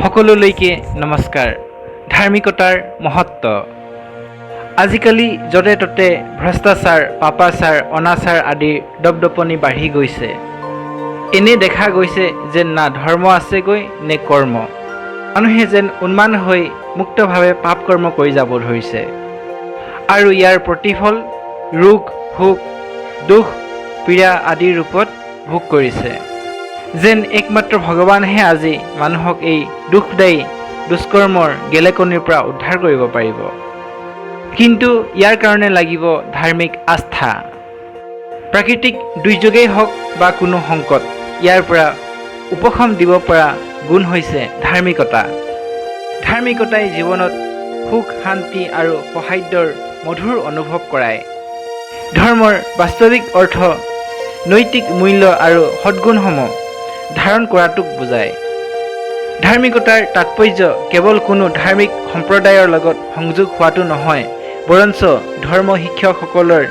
সকলোলৈকে নমস্কাৰ। ধাৰ্মিকতাৰ মহত্ব। আজিকালি য'তে ত'তে ভ্ৰষ্টাচাৰ, পাপাচাৰ, অনাচাৰ আদিৰ দপদপনি বাঢ়ি গৈছে। এনে দেখা গৈছে যেন না ধৰ্ম আছেগৈ নে কৰ্ম। মানুহে যেন উন্মাদ হৈ মুক্তভাৱে পাপ কৰ্ম কৰি যাব ধৰিছে আৰু ইয়াৰ প্ৰতিফল ৰোগ, শোক, দুখ, পীড়া আদিৰ ৰূপত ভোগ কৰিছে। যেন একমাত্ৰ ভগৱানহে আজি মানুহক এই দুখদায়ী দুষ্কৰ্মৰ গেলেকনিৰ পৰা উদ্ধাৰ কৰিব পাৰিব। কিন্তু ইয়াৰ কাৰণে লাগিব ধাৰ্মিক আস্থা। প্ৰাকৃতিক দুৰ্যোগেই হওক বা কোনো সংকট, ইয়াৰ পৰা উপশম দিব পৰা গুণ হৈছে ধাৰ্মিকতা। ধাৰ্মিকতাই জীৱনত সুখ, শান্তি আৰু সৌহাৰ্দ্যৰ মধুৰ অনুভৱ কৰায়। ধৰ্মৰ বাস্তৱিক অৰ্থ নৈতিক মূল্য আৰু সদ্গুণসমূহ ধাৰণ কৰাটোক বুজায়। ধাৰ্মিকতাৰ তাৎপৰ্য কেৱল কোনো ধাৰ্মিক সম্প্ৰদায়ৰ লগত সংযোগ হোৱাটো নহয়, বৰঞ্চ ধৰ্ম শিক্ষকসকলৰ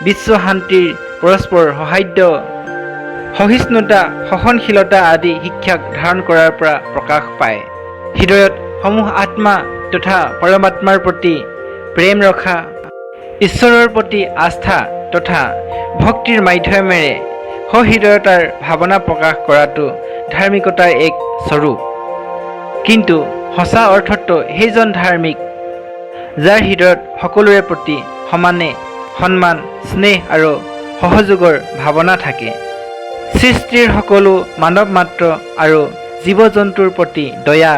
বিশ্ব শান্তিৰ, পৰস্পৰ সৌহাৰ্দ্য, সহিষ্ণুতা, সহনশীলতা আদি শিক্ষাক ধাৰণ কৰাৰ পৰা প্ৰকাশ পায়। হৃদয়ত সমূহ আত্মা তথা পৰমাত্মাৰ প্ৰতি প্ৰেম ৰখা, ঈশ্বৰৰ প্ৰতি আস্থা তথা ভক্তিৰ মাধ্যমেৰে সহৃদয়তাৰ ভাৱনা প্ৰকাশ কৰাটো ধাৰ্মিকতাৰ এক স্বৰূপ। কিন্তু সঁচা অৰ্থতো সেইজন ধাৰ্মিক যাৰ হৃদয়ত সকলোৰে প্ৰতি সমানে সন্মান, স্নেহ আৰু সহযোগৰ ভাৱনা থাকে। সৃষ্টিৰ সকলো মানৱ মাত্ৰ আৰু জীৱ জন্তুৰ প্ৰতি দয়া,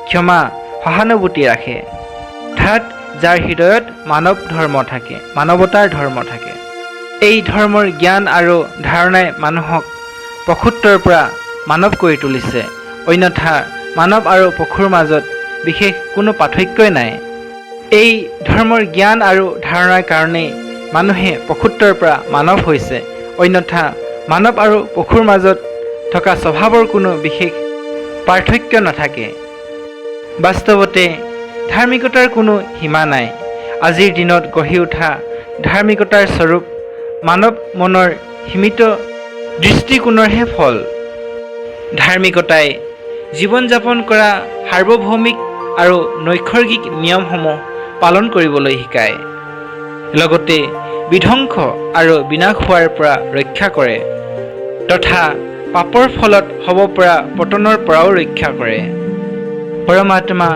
ক্ষমা, সহানুভূতি ৰাখে। অৰ্থাৎ যাৰ হৃদয়ত মানৱ ধৰ্ম থাকে, মানৱতাৰ ধৰ্ম থাকে। এই ধৰ্মৰ জ্ঞান আৰু ধাৰণাই মানুহক পশুত্বৰ পৰা মানৱ কৰি তুলিছে। অন্যথা মানৱ আৰু পশুৰ মাজত বিশেষ কোনো পাৰ্থক্যই নাই। এই ধৰ্মৰ জ্ঞান আৰু ধাৰণাৰ কাৰণেই মানুহে পশুত্বৰ পৰা মানৱ হৈছে। অন্যথা মানৱ আৰু পশুৰ মাজত থকা স্বভাৱৰ কোনো বিশেষ পাৰ্থক্য নাথাকে। বাস্তৱতে ধাৰ্মিকতাৰ কোনো সীমা নাই। আজিৰ দিনত গঢ়ি উঠা ধাৰ্মিকতাৰ স্বৰূপ মানৱ মনৰ সীমিত দৃষ্টিকোণৰহে ফল। ধাৰ্মিকতাই জীৱন যাপন কৰা সাৰ্বভৌমিক আৰু নৈসৰ্গিক নিয়মসমূহ পালন কৰিবলৈ শিকায়। লগতে বিধ্বংস আৰু বিনাশ হোৱাৰ পৰা ৰক্ষা কৰে তথা পাপৰ ফলত হ'ব পৰা পতনৰ পৰাও ৰক্ষা কৰে। পৰমাত্মা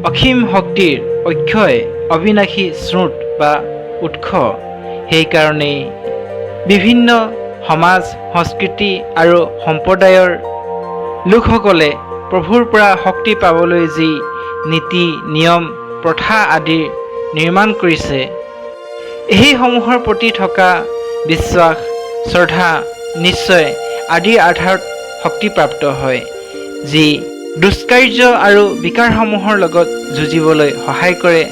অসীম শক্তিৰ অক্ষয় অবিনাশী স্ৰোত বা উৎস। সেইকাৰণেই বিভিন্ন সমাজ, সংস্কৃতি আৰু সম্প্ৰদায়ৰ লোকসকলে প্ৰভুৰ পৰা শক্তি পাবলৈ যি নীতি, নিয়ম, প্ৰথা আদি নিৰ্মাণ কৰিছে, সেইসমূহৰ প্ৰতি থকা বিশ্বাস, শ্ৰদ্ধা, নিশ্চয় আদিৰ আধাৰত শক্তিপ্ৰাপ্ত হয়, যি দুষ্কাৰ্য আৰু বিকাৰসমূহৰ লগত যুঁজিবলৈ সহায় কৰে।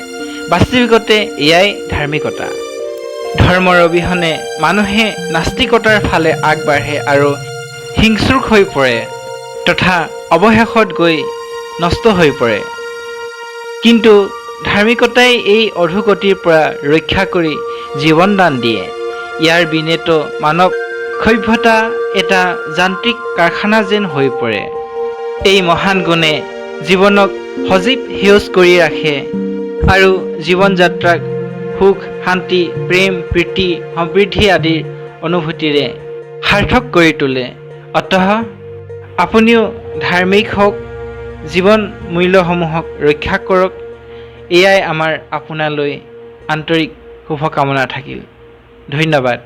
বাস্তৱিকতে এয়াই ধাৰ্মিকতা। ধৰ্মৰ অবিহনে মানুহে নাস্তিকতাৰ ফালে আগবাঢ়ে আৰু হিংস্ৰুক হৈ পৰে তথা অৱশেষত গৈ নষ্ট হৈ পৰে। কিন্তু ধাৰ্মিকতাই এই অধোগতিৰ পৰা ৰক্ষা কৰি জীৱন দান দিয়ে। ইয়াৰ বিনেতো মানৱ সভ্যতা এটা যান্ত্ৰিক কাৰখানা যেন হৈ পৰে। এই মহান গুণে জীৱনক সজীৱ সেউজ কৰি ৰাখে আৰু জীৱন যাত্ৰাক সুখ, শান্তি, প্ৰেম, প্ৰীতি, সমৃদ্ধি আদিৰ অনুভূতিৰে সাৰ্থক কৰি তোলে। অতঃ আপুনিও ধাৰ্মিক হওক, জীৱন মূল্যসমূহক ৰক্ষা কৰক। এয়াই আমাৰ আপোনালৈ আন্তৰিক শুভকামনা থাকিল। ধন্যবাদ।